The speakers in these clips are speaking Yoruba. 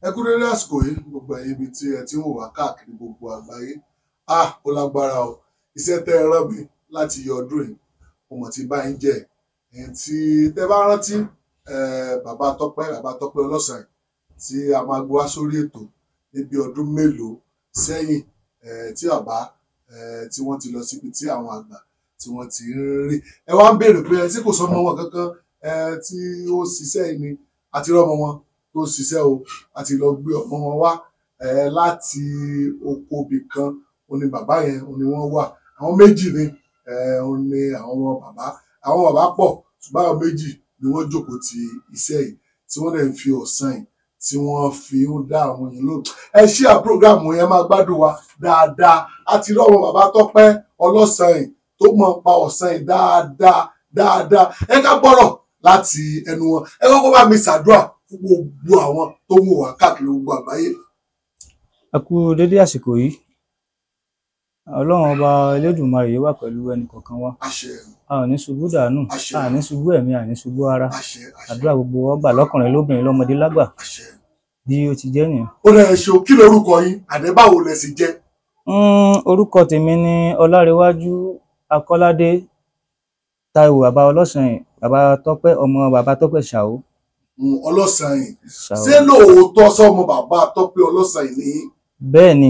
Ẹ kú dédé àsìkò yìí gbogbo ẹ̀yin ibi tí ẹ ti ń wò wá káàkiri gbogbo àgbáyé. Ó lágbára o. Iṣẹ́ tẹ́ ẹ rán mi láti yọ ọdún yìí mo mọ̀ tí bá yín jẹ́ ẹ̀ tí tẹ́ bá rántí bàbá Tọ́pẹ́ Ọlọ́sàn tí a máa gbé wá sórí ètò níbi ọdún mélòó sẹ́yìn tí bàbá tí wọ́n ti lọ síbi tí àwọn àgbà tí wọ́n ti ń rí. Ẹ wá ń béèrè pé ṣé kò sọmọ wọn kankan tí ó ṣiṣẹ́ yìí ni àti rọ́mọ wọn tó ṣiṣẹ́ o àti lọ gbé ọmọ wọn wá láti oko ibì kan òun ni bàbá yẹn òun ni wọ́n wà. Àwọn méjì ni òun ni àwọn bàbá pọ̀ ṣùgbọ́n àwọn méjì ni wọ́n jókòó ti iṣẹ́ yìí tí wọ́n dẹ̀ ń fi ọ̀sán yìí tí wọ́n fi ń dá àwọn èèyàn lóhùn. Ẹ ṣí àpúrógrámù yẹn máa gbádùn wa dáadáa. Àti rí ọmọ bàbá Tọ́pẹ́ Ọlọ́sàn yìí tó mọ̀ pa ọ̀sán yìí dáadáa. Ẹ ká gbọ́rọ̀ láti ẹnu wọn. Ẹ kọ́kọ́ bá mi ṣàdúrà fún gbogbo àwọn tó ń wò wá káàkiri gbogbo àgbáyé. Ẹ kú dédé àsìkò yìí. Ọlọ́run ọba Elédùmarè yóò wà pẹ̀lú ẹnì kọ̀ọ̀kan wa. Àṣẹ. A ò ní ṣubú dànù, Àṣẹ. a ní ṣubú ẹ̀mí, a ní ṣubú ara. Àṣẹ. Àdúrà gbogbo ọgbà lọ́kùnrin lóbìnrin lọ́mọdé lágbà Àṣẹ. bí ó ti jẹ́ nìyẹn. Ó lẹ ṣe kí lorúkọ yín àdébáwo lẹ sì jẹ́. Orúkọ tèmi ni Ọlárewájú Akọ́ládé Táíwò bàbá Ọlọ́sàn yìí, bàbá Tọ́pẹ́ ọmọ bàbá Tọ́pẹ́ Ṣàó. Ọlọ́sàn yìí ṣé lóòótọ́ sọmọ bàbá Tọ́pẹ́ Ọlọ́sàn yìí ní. Bẹ́ẹ̀ ni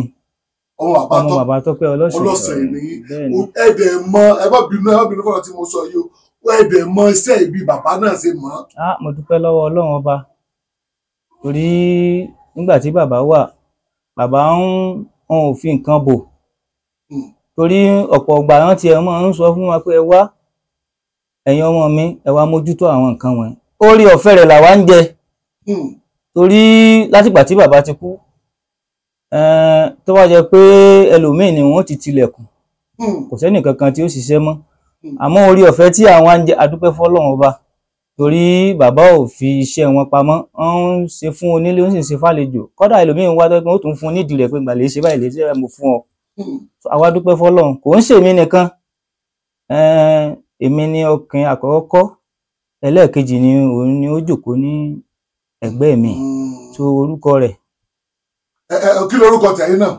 ọmọ bàbá Tọ́pẹ́ Ọlọ́sàn yìí ní. Ẹ̀dẹ̀ mọ ẹ bá bínú fọ́nà tí mo sọ yìí o ẹ̀dẹ̀ mọ iṣẹ́ ìbí bàbá náà ṣe mọ́. Mo dúpẹ́ lọ́wọ́ Ọlọ́run ọba torí nígbà tí bàbá wà bàbá wọn ò fi nǹkan bò torí ọ̀pọ̀ ọgbà wọn tiẹ̀ máa ń sọ fún wa pé ẹ wá ẹ̀yin ọmọ mi ẹ wá mójútó àwọn nǹkan wọn. Orí ọ̀fẹ́ rẹ̀ làwa ń jẹ torí látìgbà tí bàbá ti kú tó wá jẹ pé ẹlòmíì ni wọn ti tilẹ̀kùn kò sẹ́nì kankan tí ó ṣiṣẹ́ mọ́ àmọ́ orí ọ̀fẹ́ tí àwọn ń jẹ adúpẹ́ fọ́lọ́run ọba torí bàbá ò fi iṣẹ́ wọn pamọ́ wọ́n ń ṣe fún onílé ó sì ń ṣe fàlejò kódà ẹlòmíì ń wá tó ó tún fún nídìí rẹ̀ pé gbà lè ṣe báyìí lè ṣe mo fún ọ àwa dúpẹ́ fọ́lọ́run kò ń ṣèmi nìkan èmi ni ọkùnrin àkọ́kọ́ ẹlẹ́ẹ̀kejì ni òun ni ó jókòó ní ẹ̀gbẹ́ mi tó orúkọ rẹ̀. Kí lorúkọ tẹ̀yin náà.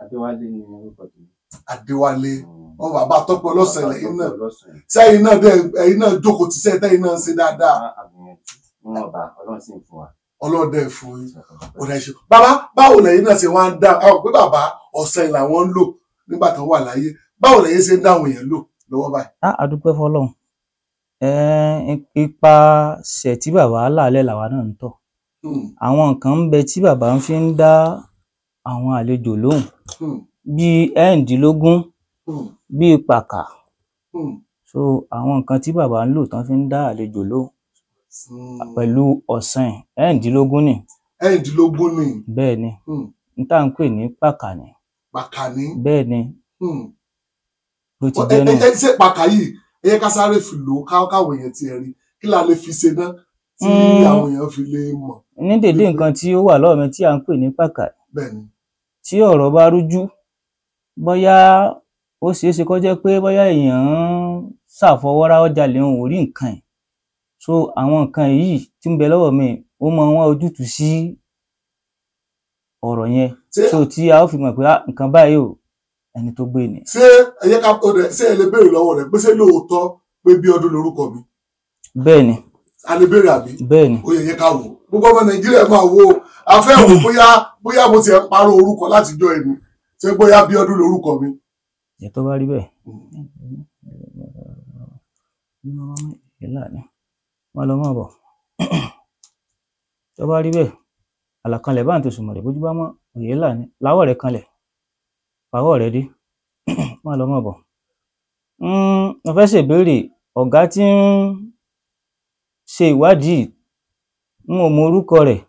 Adéwálé ni orúkọ tèmi. Adéwálé ọmọ bàbá Tọ́pẹ́ Ọlọ́sàn lẹ́yìn náà sẹ́yìn náà ẹ̀yin náà jókòó ti sẹ́yìn tẹ́yìn náà ń ṣe dáadáa. Wọ́n ọba Ọlọ́run sì ń fún wa. Ọlọ́dẹ fún yín ọ̀dà ìṣe. Bàbá báwo lẹ́yìn náà ṣe wá ń dá àwọn pé bàbá ọ̀sán làwọn ń lò nígbà tó wà láyé báwo lẹ́yìn ṣe ń dá àwọn èèyàn lò lọ́wọ́ báyìí. Adúpẹ́ fọ́lọ́run ipasẹ̀ tí bàbá làálẹ̀ làwa náà ń tọ̀ àwọn nǹkan ń bẹ tí bàbá ń fi ń dá àwọn àlejò lóhùn bíi ẹ̀ǹdínlógún bíi pàkà so àwọn nǹkan tí bàbá ń lò tán fi ń dá àlejò lóhùn pẹ̀lú ọ̀sán ẹ̀ǹdínlógún ni. Ẹ̀ǹdínlógún ni. Bẹ́ẹ̀ ni n tá à ń pè ní pàkà ni. Pàkà ni. Bẹ́ẹ̀ ni bó ti jẹ́ nù. Ṣé pàkà yìí ẹ yẹ ká sáré fi lò ó káwọn èèyàn ti rí kí la lè fi ṣe náà tí àwọn èèyàn fi lè mọ̀. Ní dédé nǹkan tí ó wà lọ́wọ́ mi tí à ń pè ní pàkà tí ọ̀rọ̀ bá rújú bóyá ó ṣeé ṣe kó jẹ́ pé bóyá èèyàn ń ṣàfọwọ́rá ọjà lè ń rí nǹkan ẹ̀ so àwọn nǹkan yìí tí ń bẹ lọ́wọ́ mi ó mọ wọn ojútùú sí ọ̀rọ̀ yẹn so tí a ó fi mọ̀ pé nǹkan báyìí ò ẹni tó gbé ni. Ṣé ẹ lè béèrè lọ́wọ́ rẹ̀ pé ṣé lóòótọ́ pé Bíọ́dún lorúkọ mi. Bẹ́ẹ̀ ni. A lè béèrè àbí. Bẹ́ẹ̀ ni. Ó yẹ ká wò gbogbo ọmọ Nàìjíríà máa wo afẹ́ wò bóyá mo ti ẹ̀ parọ́ orúkọ látijọ́ ẹni ṣé bóyá Bíọ́dún lorúkọ mi. Ìyẹn tó bá rí bẹ́ẹ̀ wọ́n lọ mọ̀ bọ̀ tó bá rí bẹ́ẹ̀ àlàkalẹ̀ bá ń tó sùnmọ̀ rẹ̀ bójú bá mọ́ òye là ní láwọ̀ rẹ̀ kanlẹ̀ pàwọ̀ rẹ̀ dé wọ́n lọ mọ̀ bọ̀. Mo fẹ́ ṣèbéèrè ọ̀gá tí ń ṣe ìwádìí n ò mọ orúkọ rẹ̀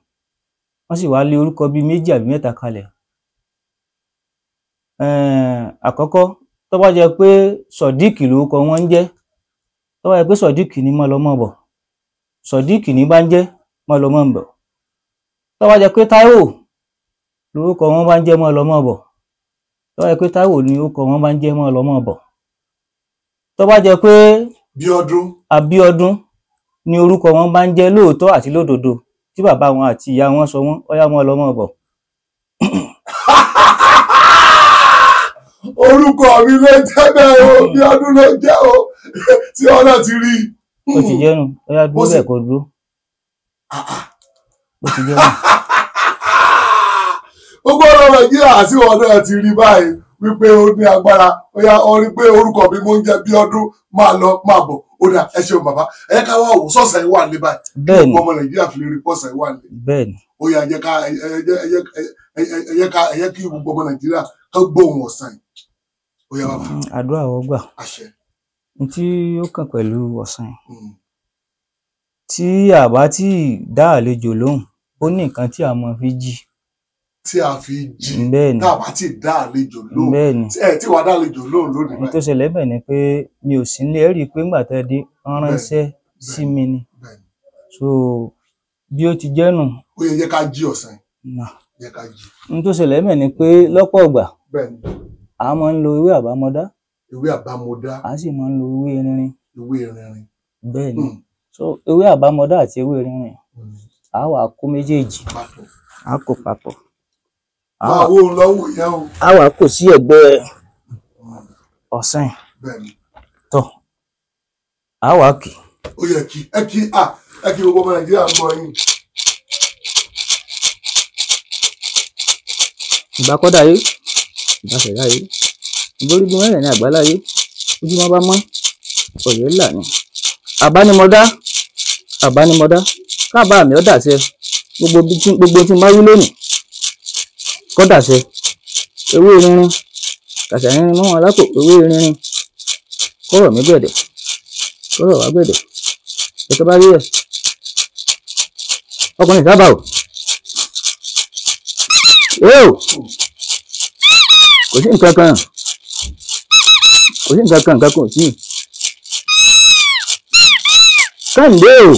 wọ́n sì wá lé orúkọ bíi méjì àbí mẹ́ta kalẹ̀. Àkọ́kọ́ tó bá jẹ́ pé Sọ̀díìkì lórúkọ wọn ń jẹ́ tó bá jẹ́ pé Sọ̀díìkì ní mọ́ lọ mọ̀ bọ̀ Sọ̀díìkì ní bá ń jẹ́ mọ́ lọ mọ̀ bọ̀ tó bá jẹ́ pé Táíwò lórúkọ wọn bá ń jẹ́ mọ́ lọ mọ̀ bọ̀ tó bá jẹ́ pé Táíwò ní orúkọ wọn bá ń jẹ́ mọ́ lọ mọ̀ bọ̀ tó bá jẹ́ pé Bíọ́dún Abíọ́dún ní orúkọ wọn bá ń jẹ́ lóòótọ́ àti lódodo tí bàbá wọn àti ìyá wọn sọ wọ́n ọyá wọn lọ́mọ bọ̀. orúkọ mi ló jẹ́ bẹ́ẹ̀ o bí ọdún ló jẹ́ o tí wọn náà ti rí. Ó ti jẹ́nu ọyá dúró bẹ́ẹ̀ kó dúró. Ó ti jẹ́nu. gbogbo ọ̀rọ̀ Nàìjíríà àti wọn náà ti rí báyìí wípé ó ní agbára ọyá ọ rí pé orúkọ mi mo ń jẹ́ bí ọdún máa lọ máa bọ̀ ó dà ẹ ṣeun bàbá ẹ ká wá wò sọ̀sẹ̀ yìí wà ní báyìí. Bẹ́ẹ̀ni ọmọ Nàìjíríà fi lè rí pọ̀sẹ̀ yìí wà ní. bẹ́ẹ̀ni. ó yá ẹ yẹ kí gbogbo ọmọ Nàìjíríà kán gbóhùn ọ̀sán yìí. ó yá bàbá. Àdúrà wọ́n gbà. Àṣẹ. N tí ó kàn pẹ̀lú ọ̀sán yìí. Tí àbá tí dá àlejò lóhùn ó ní nǹkan tí a máa fi jí. Tí a fi jí. Bẹ́ẹ̀ni. Tá a bá ti dá àlejò lóhùn. Bẹ́ẹ̀ni. Tí wàá dá àlejò lóhùn lónìí báyìí. N tó ṣẹlẹ̀ bẹ́ẹ̀ ni pé mi ò sí nílé, ẹ rí i pé ńgbà tẹ́ dé wọ́n ránṣẹ́ sí mi ni. So bí ó ti jẹ́ nù. Ó yẹ ká jí ọ̀sán yìí. Yẹ ká jí. N tó ṣẹlẹ̀ bẹ́ẹ̀ ni pé lọ́pọ̀ ìgbà Bẹ́ẹ̀ni. a máa ń lo ewé àbámọdá. Ewé àbámọdá. A sì máa ń lo ewé erinrin. Ewé erinrin. Bẹ́ẹ̀ni. So ewé àbámọdá àti ewé erinrin a wà kó méjèèjì. A kó papọ̀. Máa wo lọ́wọ́ yẹn o. A wà kó sí ẹ̀gbẹ́ ọ̀sán yìí. Bẹ́ẹ̀ni. Tọ́ a wà kì. Ó yẹ kí ẹ kí gbogbo ọmọ Nàìjíríà ń gbọ́ yín. Ìbá kọ́dà yé ìbá ṣẹ̀dá yé ìgbórígun mẹ́rin ní àgbáláyé ojúmọ́ bá mọ́ ọ̀yẹ́ là ní. Àbánimọ̀dá káàbá mi ọ́ dàṣẹ gbogbo tí n bá wí lónìí kọ́ dàṣẹ ewé rinrin kàṣà rinrin mọ́ wọn lápò ewé rinrin kọ́rọ̀ mi gbẹ̀dẹ̀ kọ́rọ̀ wá gbẹ̀dẹ̀ ẹ̀tọ́ bá rí ẹ̀ ọkùnrin sábà o kò sí nǹkan kan nǹkan kan ò sí Kẹ́hìndé o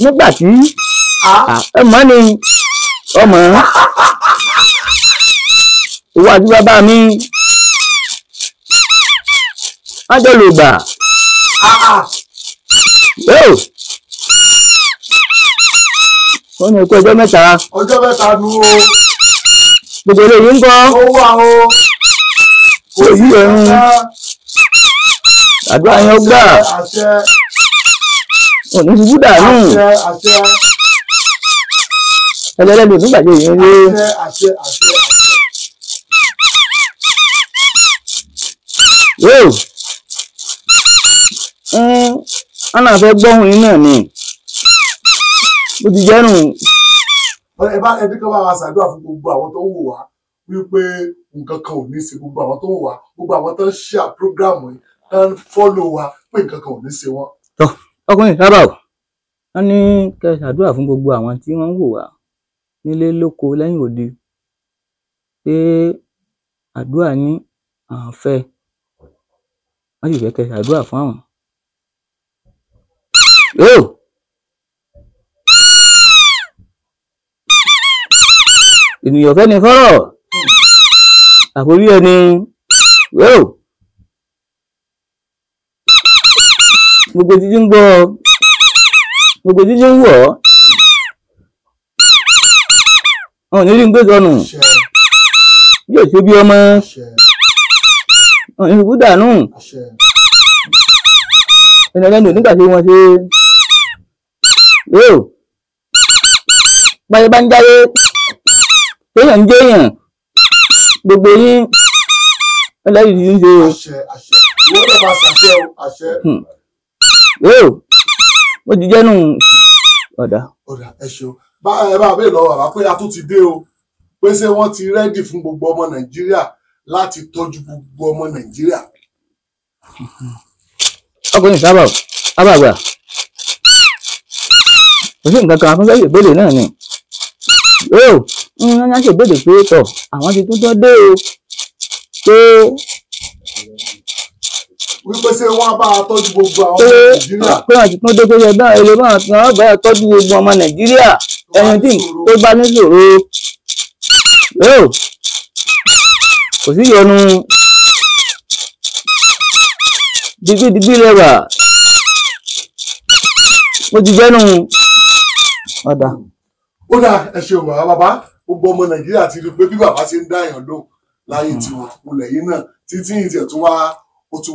nígbà tí ẹ mọ̀ ni ọmọ iwájú bàbá mi ájọ ló gbà ó ní ikú ọjọ́ mẹ́ta. Ọjọ́ mẹ́ta nu o. Gbogbo eléyìí ń kọ́. Ó wà o. Kò yí ẹ̀rùn. Àdúrà yẹn gbà. Àṣẹ. Òní ti búdà nù. Àṣẹ. Ẹlẹ́lẹ́dẹ̀ nígbàdé yẹn lé. Àṣẹ. Yóò. Wọ́n náà fẹ́ gbọ́hùn yín náà ni. Bó ti jẹ́ nù. Ẹbí kan bá wa ṣàdúrà fún gbogbo àwọn tó ń wò wá wípé nǹkan kan ò ní ṣe gbogbo àwọn tó ń wò wá gbogbo àwọn tó ń ṣíà prógráàmù yìí tó ń fọ́lò wa pé nǹkan kan ò ní ṣe wọ́n. Tọ́ ọkùnrin sábà o wọ́n ní kẹ́ ṣàdúrà fún gbogbo àwọn tí wọ́n ń wò wá nílé lóko lẹ́yìn òde pé àdúrà ní àwọn fẹ́ wọ́n sì fẹ́ kẹ́ ṣàdúrà fún àwọn. Ènìyàn fẹ́ ni fọ́rọ̀ àforí ẹni gbogbo títí ń gbọ́ gbogbo títí ń wọ̀ ọ̀hún ní rí ń gbé sọnù yóò ṣe bí ọmọ ọ̀hún ní kú dànù ẹni ẹlẹ́nu nígbà tí wọ́n ṣe báyé bá ń jáyé téèyàn ń jéèyàn gbogbo yín ẹlẹ́yìí ti ń ṣe o. Ìwọ́n náà máa ṣàṣẹ o, àṣẹ. Ó ti jẹ́ nù ọ̀dà. Ẹ ṣeun. Ẹ bá bẹ́ẹ̀ lọ bàbá pé a tún ti dé o. Pé ṣé wọ́n ti rẹ́dì fún gbogbo ọmọ Nàìjíríà láti tọ́jú gbogbo ọmọ Nàìjíríà. Ọkùnrin sábà àgbà. Kò sí nǹkan kan afẹ́fẹ́ ìbéèrè náà ni. Wọ́n á ṣèbéèrè pé tọ̀ àwọn ti tún tọ́ dé o. Pé wípé ṣé wọ́n á bá a tọ́jú gbogbo àwọn ọmọ Nàìjíríà. Pé wọ́n ti tún dé pé yẹ bá ilé bá wọn bá tọ́jú gbogbo ọmọ Nàìjíríà ẹni tí tó bá níṣòro. Kò sí yọnu digbídigbí lẹ́wà mo ti jẹ́ nù ọ̀dà. ó dà ẹ ṣeun bàbá gbogbo ọmọ nàìjíríà ti rí i pé bí bàbá ṣe ń dá èèyàn lóhùn láyé tiwọn olè yìí náà títí ìtẹ̀ tún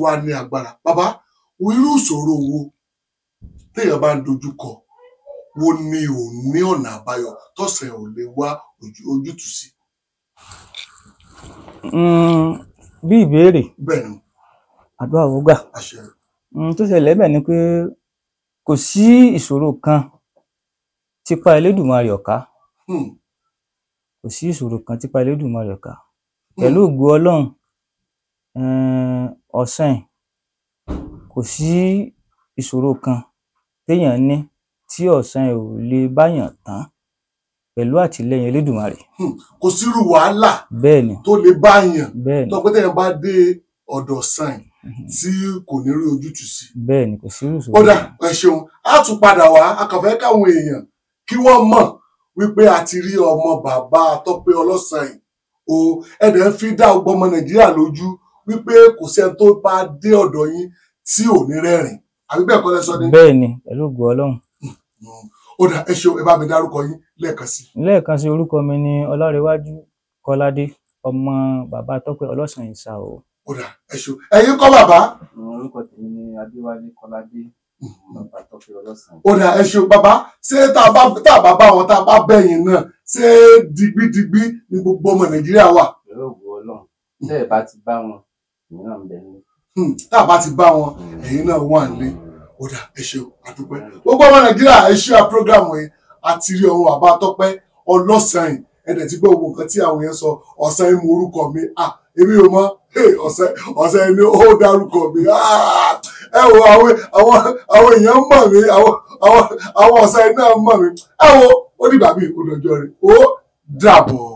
wá ní agbára. Bàbá irú ìṣòro wo téèyàn bá ń dojú kọ wo ni ò ní ọ̀nà àbáyọ tọ̀sẹ̀ ò lè wá ojútùú sí. bí ìbéèrè bẹ́ẹ̀ ni àdúrà ó gbà. àṣẹ. tó ṣẹlẹ̀ bẹ́ẹ̀ ni pé kò sí ìṣòro kan típa Elédùmarè ò ká. kò sí ìṣòro kan típa Elédùmarè ò ká. pẹ̀lú ògo Ọlọ́run ọ̀sán kò sí ìṣòro kan téèyàn ní tí ọ̀sán ò lè báyàn tán pẹ̀lú àtìlẹ́yìn Elédùmarè. kò sírú wàhálà bẹ́ẹ̀ni tó lè báyàn bẹ́ẹ̀ni tó pé téèyàn bá dé ọ̀dọ̀ ọ̀sán tí kò ní rí ojútùú sí. bẹ́ẹ̀ni kò sírú ìṣòro. kódà ẹ ṣeun á tún padà wá a kàn fẹ́ káwọn èèyàn kí wọ́n mọ̀ wípé a ti rí ọmọ bàbá Tọ́pẹ́ Ọlọ́sàn o ẹ̀dẹ̀ ń fi dá ọgbọ́n ọmọ Nàìjíríà lójú wípé kò sẹ́ni tó bá dé ọ̀dọ̀ yín tí ò ní rẹ́rìn àbí bẹ́ẹ̀ kọ́ lẹ sọ ni. bẹ́ẹ̀ni pẹ̀lú ògo Ọlọ́run. ó dà ẹ ṣeun ẹ bá mi dárúkọ yín lẹ́ẹ̀kan sí. lẹ́ẹ̀kan sí orúkọ mi ni Ọlárẹ̀wájú Kọ́ládé ọmọ bàbá Tọ́pẹ́ Ọlọ́sàn ìsà o. ó dà ẹ ṣeun ẹ̀yin kọ́ bàbá. orúkọ tèmi ni Adéwálé Kọ́ládé bàbá Tọ́pẹ́ Ọlọ́sàn. ó dà ẹ ṣeun bàbá ṣé tá a bá bá wọn tá a bá bẹ̀yìn náà ṣé digbidigbi ni gbogbo ọmọ Nàìjíríà wà. pẹ̀lú ògo Ọlọ́run tẹ́ ẹ bá ti bá wọn èmi náà ń bẹ ní. tá a bá ti bá wọn ẹ̀yin náà wà nílé. ó dà ẹ ṣeun àdúpẹ́ gbogbo ọmọ Nàìjíríà ẹ ṣe àpérógrámù yìí àti rí ọmọ bàbá Tọ́pẹ́ Ọlọ́sàn ẹ̀dẹ̀ tí gbọ́ gbogbo nǹkan tí àwọn yẹn sọ ọ̀sán mú orúkọ mi èmi ò mọ̀ ọ̀sán ni ó dárúkọ mi ẹ wo àwọn èèyàn mọ̀ mí àwọn ọ̀sán náà mọ̀ mí ẹ wo ó dìgbà mi ò dọjọ́ rẹ̀ ó dàbọ̀.